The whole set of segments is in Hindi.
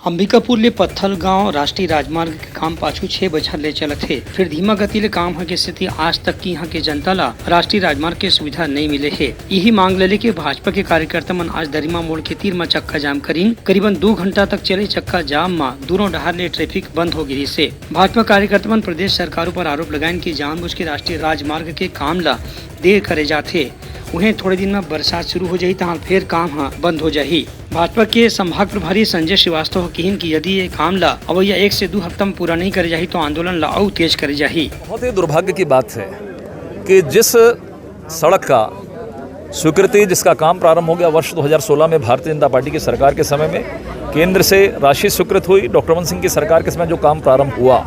अंबिकापुर ले पत्थल गांव राष्ट्रीय राजमार्ग के काम पाछू 6 बछर ले चलत है। फिर धीमा गति ले काम के स्थिति आज तक की यहाँ के जनता ला राष्ट्रीय राजमार्ग के सुविधा नहीं मिले है। यही मांग ले के भाजपा के कार्यकर्ता मन आज दरिमा मोड़ के तीर में चक्का जाम करीन। करीबन 2 घंटा तक चले चक्का जाम में दोनों डहार ले ट्रैफिक बंद हो गई से। भाजपा कार्यकर्ता मन प्रदेश सरकार पर आरोप लगाइन की जानबूझ के राष्ट्रीय राजमार्ग के काम ला देर करे जाते। उन्हें थोड़े दिन में बरसात शुरू हो जाही तहाँ फिर काम बंद हो जाही। भाजपा के संभाग प्रभारी संजय श्रीवास्तव कहिन कि यदि ये काम ला अवैया 1 से 2 हफ्ता में पूरा नहीं करे जाही तो आंदोलन ला और तेज करे जाही। बहुत ही दुर्भाग्य की बात है कि जिस सड़क का स्वीकृति जिसका काम प्रारंभ हो गया वर्ष 2016 में भारतीय जनता पार्टी की सरकार के समय में केंद्र से राशि स्वीकृत हुई। डॉक्टर रमन सिंह की सरकार के समय जो काम प्रारंभ हुआ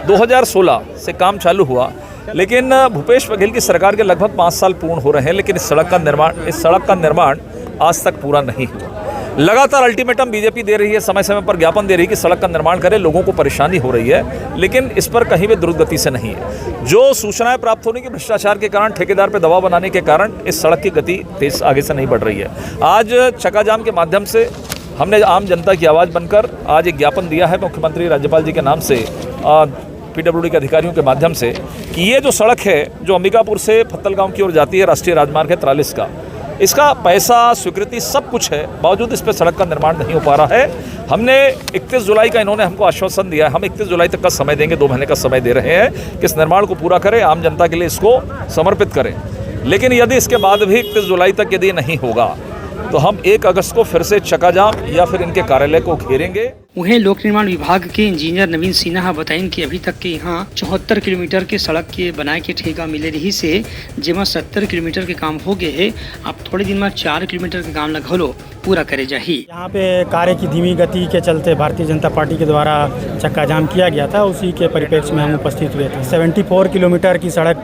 2016 से काम चालू हुआ, लेकिन भूपेश बघेल की सरकार के लगभग 5 साल पूर्ण हो रहे हैं, लेकिन इस सड़क का निर्माण आज तक पूरा नहीं हुआ। लगातार अल्टीमेटम बीजेपी दे रही है, समय समय पर ज्ञापन दे रही है कि सड़क का निर्माण करें, लोगों को परेशानी हो रही है, लेकिन इस पर कहीं भी द्रुत गति से नहीं है। जो सूचनाएं प्राप्त होने की भ्रष्टाचार के कारण, ठेकेदार पर दबाव बनाने के कारण इस सड़क की गति तेज आगे से नहीं बढ़ रही है। आज चक्काजाम के माध्यम से हमने आम जनता की आवाज़ बनकर आज एक ज्ञापन दिया है मुख्यमंत्री राज्यपाल जी के नाम से PWD के अधिकारियों के माध्यम से कि ये जो सड़क है जो अंबिकापुर से पत्थलगांव की ओर जाती है, राष्ट्रीय राजमार्ग है 43 का, इसका पैसा स्वीकृति सब कुछ है, बावजूद इस पर सड़क का निर्माण नहीं हो पा रहा है। हमने 31 जुलाई का इन्होंने हमको आश्वासन दिया है, हम 31 जुलाई तक का समय देंगे, 2 महीने का समय दे रहे हैं कि इस निर्माण को पूरा करें, आम जनता के लिए इसको समर्पित करें। लेकिन यदि इसके बाद भी 31 जुलाई तक यदि नहीं होगा तो हम 1 अगस्त को फिर से चक्काजाम या फिर इनके कार्यालय को घेरेंगे। वहीं लोक निर्माण विभाग के इंजीनियर नवीन सिन्हा बताइन कि अभी तक के यहाँ 74 किलोमीटर के सड़क के बनाए के ठेका मिले रही से, जेमा 70 किलोमीटर के काम हो गए है। अब थोड़े दिन में 4 किलोमीटर के काम लगलो पूरा करे जाही। यहाँ पे कार्य की धीमी गति के चलते भारतीय जनता पार्टी के द्वारा चक्का जाम किया गया था, उसी के परिप्रेक्ष्य में हम उपस्थित हुए थे। 74 किलोमीटर की सड़क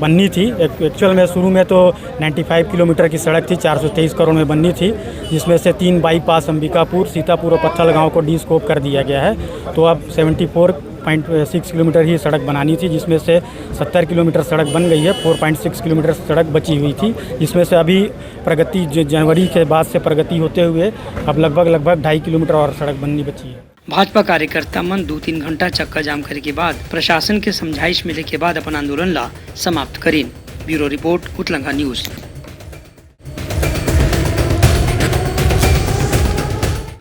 बननी थी। एक्चुअल में शुरू में तो 95 किलोमीटर की सड़क थी, 423 करोड़ में बननी थी, जिसमें से 3 बाईपास अंबिकापुर, सीतापुर और पत्थलगांव को डी स्कोप कर दिया गया है। तो अब 74.6 किलोमीटर ही सड़क बनानी थी, जिसमें से 70 किलोमीटर सड़क बन गई है, 4.6 किलोमीटर सड़क बची हुई थी, जिसमें से अभी प्रगति जनवरी के बाद से प्रगति होते हुए अब लगभग 2.5 किलोमीटर और सड़क बननी बची है। भाजपा कार्यकर्ता मन 2-3 घंटा चक्का जाम करे के बाद प्रशासन के समझाइश मिले के बाद अपन आंदोलन ला समाप्त करीन। ब्यूरो रिपोर्ट, उतलंगा न्यूज।